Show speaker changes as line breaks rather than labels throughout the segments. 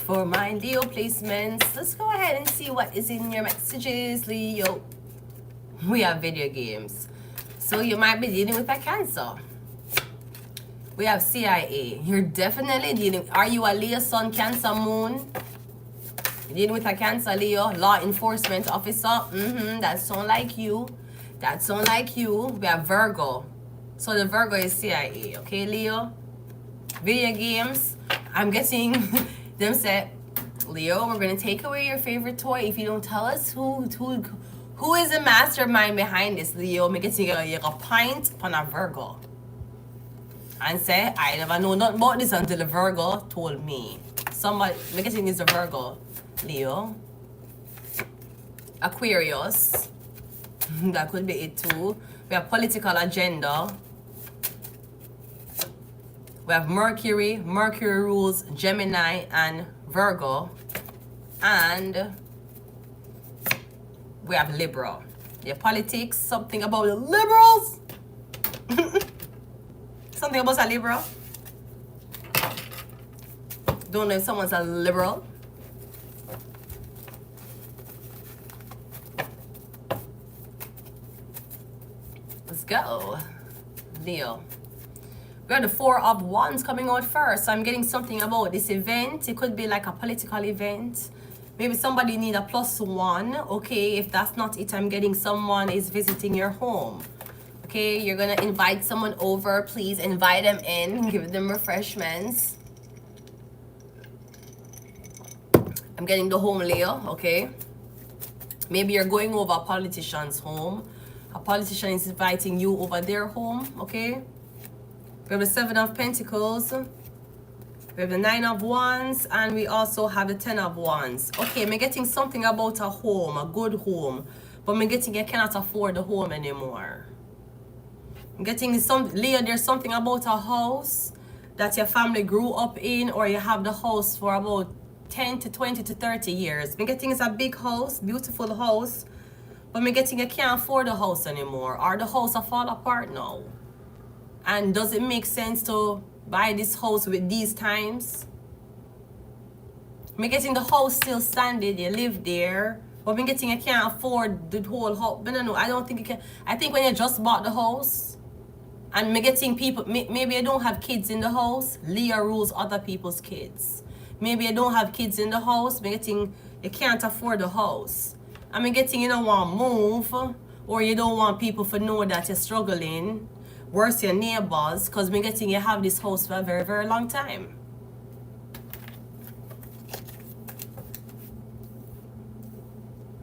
for my Leo placements. Let's go ahead and see what is in your messages, Leo. We have video games. So you might be dealing with a Cancer. We have CIA. You're definitely dealing. Are you a Leo, Sun, Cancer, Moon? You're dealing with a Cancer, Leo. Law enforcement officer. That sound like you. That sound like you. We have Virgo. So the Virgo is CIA. Okay, Leo? Video games. I'm getting them say, Leo, we're going to take away your favorite toy if you don't tell us who is the mastermind behind this, Leo. I'm getting a pint on a Virgo. And say, I never know nothing about this until the Virgo told me. Somebody, I'm getting this a Virgo, Leo. Aquarius. That could be it too. We have political agenda. We have Mercury. Mercury rules Gemini and Virgo. And we have Libra. Yeah, politics. Something about the liberals. Something about a Libra. Don't know if someone's a liberal. Let's go. Leo. We have the Four of Wands coming out first. So I'm getting something about this event. It could be like a political event. Maybe somebody need a +1. Okay, if that's not it, I'm getting someone is visiting your home. Okay, you're gonna invite someone over. Please invite them in. Give them refreshments. I'm getting the home, Leo. Okay. Maybe you're going over a politician's home. A politician is inviting you over their home. Okay. We have the Seven of Pentacles. We have the Nine of Wands. And we also have the Ten of Wands. Okay, I'm getting something about a home, a good home. But I'm getting I cannot afford the home anymore. I'm getting some, Leo, there's something about a house that your family grew up in, or you have the house for about 10 to 20 to 30 years. I'm getting it's a big house, beautiful house. But I'm getting I can't afford the house anymore. Or the house will fall apart now. And does it make sense to buy this house with these times? I'm getting the house still standing, you live there. But I'm getting I can't afford the whole house. But no, I don't think you can. I think when you just bought the house, and I'm getting people, maybe I don't have kids in the house. Leo rules other people's kids. Maybe I don't have kids in the house. I'm getting you can't afford the house. I'm getting you don't want to move, or you don't want people to know that you're struggling. Worse, your neighbors, because I'm getting you have this house for a very, very long time.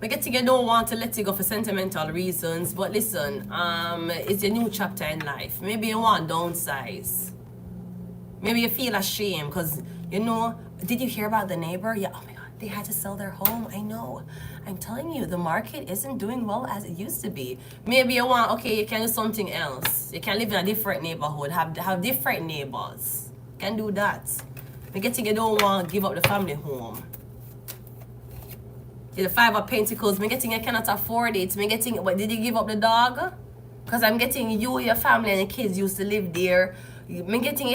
I'm getting you don't want to let it go for sentimental reasons, but listen, it's a new chapter in life. Maybe you want to downsize. Maybe you feel ashamed because, you know, did you hear about the neighbor? Yeah, oh my God, they had to sell their home. I know. I'm telling you, the market isn't doing well as it used to be. Maybe you want, okay, you can do something else. You can live in a different neighborhood, have different neighbors. You can do that. I'm getting you don't want to give up the family home. The Five of Pentacles, I'm getting you cannot afford it. I'm getting, what, did you give up the dog? Because I'm getting you, your family, and the kids used to live there. I'm getting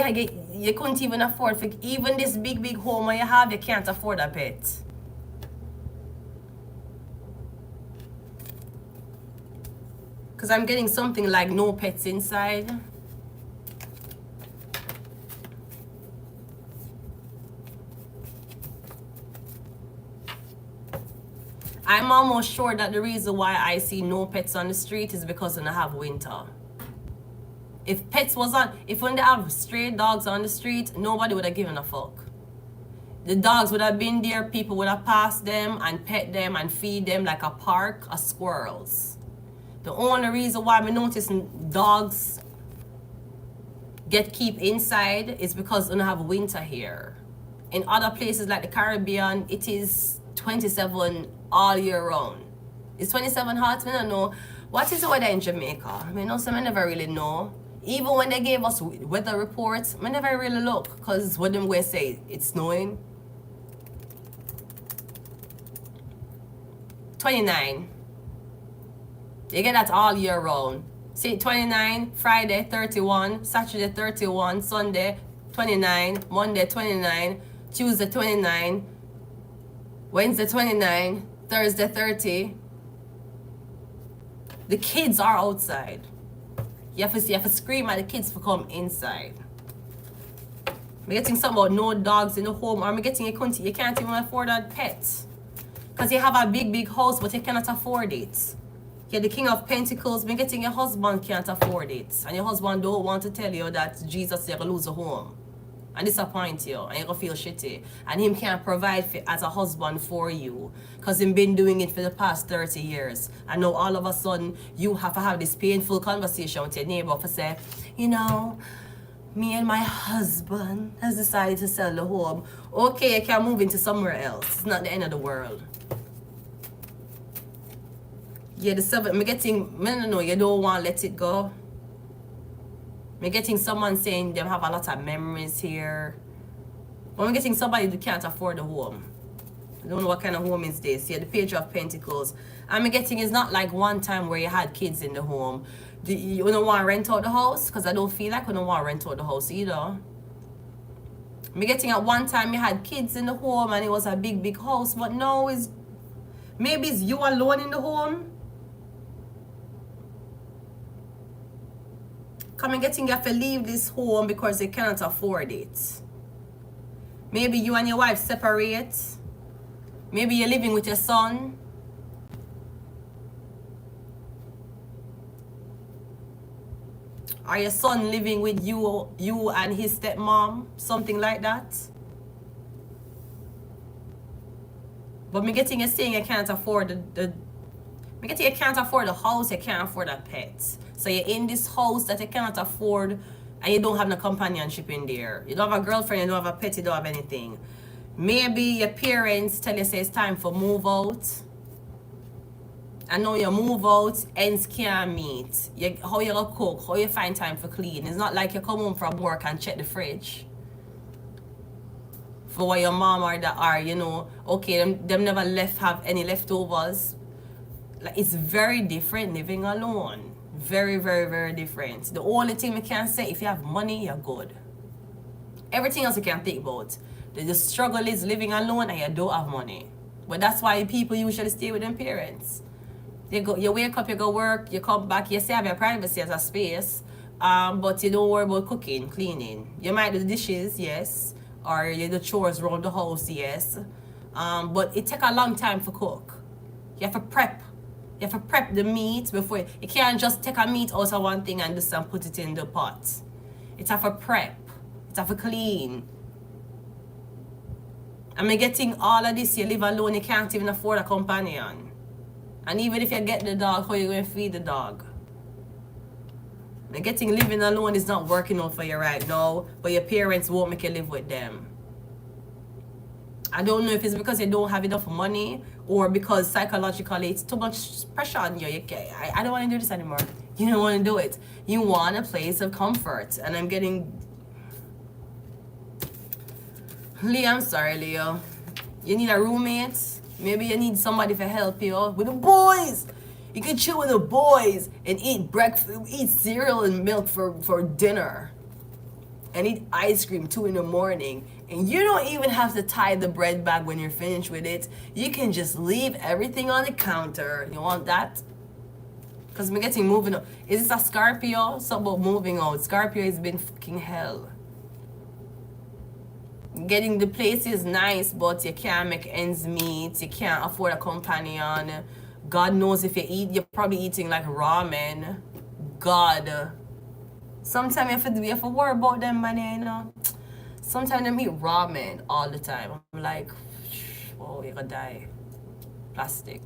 you couldn't even afford, for even this big home you have, you can't afford a pet. Because I'm getting something like no pets inside. I'm almost sure that the reason why I see no pets on the street is because when I have winter. If pets was on, if when they have stray dogs on the street, nobody would have given a fuck. The dogs would have been there, people would have passed them and pet them and feed them like a park of squirrels. The only reason why I'm noticing dogs keep inside is because we don't have winter here. In other places like the Caribbean, it is 27 all year round. It's 27 hot, I don't know. What is the weather in Jamaica? I mean, no, I never really know. Even when they gave us weather reports, I never really look, because what them going to say, it's snowing. 29. You get that all year round. See, 29, Friday 31, Saturday 31, Sunday 29, Monday 29, Tuesday 29, Wednesday 29, Thursday 30. The kids are outside. You have to scream at the kids to come inside. I'm getting something about no dogs in the home, or I'm getting you can't even afford a pet. Because you have a big house, but you cannot afford it. You're the King of Pentacles. I'm getting your husband can't afford it. And your husband don't want to tell you that Jesus, you're going to lose a home. And disappoint you. And you're going to feel shitty. And him can't provide as a husband for you. Because he's been doing it for the past 30 years. And now all of a sudden, you have to have this painful conversation with your neighbor to say, you know, me and my husband has decided to sell the home. Okay, you can move into somewhere else. It's not the end of the world. Yeah, the 7, I'm getting, no, you don't want to let it go. I'm getting someone saying they have a lot of memories here. But I'm getting somebody who can't afford a home. I don't know what kind of home is this. Yeah, the Page of Pentacles. I'm getting it's not like one time where you had kids in the home. You don't want to rent out the house? Because I don't feel like I don't want to rent out the house either. I'm getting at one time you had kids in the home and it was a big house. But now maybe it's you alone in the home. I'm getting you have to leave this home because you cannot afford it. Maybe you and your wife separate. Maybe you're living with your son. Or your son living with you and his stepmom. Something like that. But me getting you saying you can't afford me getting you can't afford a house, you can't afford a pet. So you're in this house that you cannot afford and you don't have no companionship in there. You don't have a girlfriend, you don't have a pet, you don't have anything. Maybe your parents tell you say it's time for move out. And now you move out, ends can't meet. How you gonna cook, how you find time for clean. It's not like you come home from work and check the fridge. For what your mom or that are, you know, okay, them never have any leftovers. Like, it's very different living alone. Very different. The only thing we can say, if you have money, you're good. Everything else you can think about. The struggle is living alone and you don't have money. But that's why people usually stay with their parents. You wake up, you go work, you come back, you still have your privacy as a space, but you don't worry about cooking, cleaning. You might do the dishes, yes, or you do chores around the house, yes, but it takes a long time to cook. You have to prep. You have to prep the meat before you can't just take a meat out of one thing and just put it in the pot. It have to prep. It have to clean. I mean, getting all of this, you live alone, you can't even afford a companion. And even if you get the dog, how are you going to feed the dog? And living alone is not working out for you right now, but your parents won't make you live with them. I don't know if it's because you don't have enough money or because psychologically it's too much pressure on you. I don't want to do this anymore. You don't want to do it. You want a place of comfort. And I'm getting... Leo, I'm sorry, Leo. You need a roommate. Maybe you need somebody to help you with the boys. You can chill with the boys and eat breakfast, eat cereal and milk for dinner. And eat ice cream 2 in the morning. And you don't even have to tie the bread back when you're finished with it. You can just leave everything on the counter. You want that? Because we're getting moving on. Is this a Scorpio? Something about moving out. Scorpio has been fucking hell. Getting the place is nice, but you can't make ends meet. You can't afford a companion. God knows if you eat, you're probably eating like ramen. God. Sometimes you have to worry about them money, you know. Sometimes they eat ramen all the time. I'm like, oh, you're gonna die. Plastic.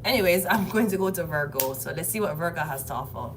Anyways, I'm going to go to Virgo. So let's see what Virgo has to offer.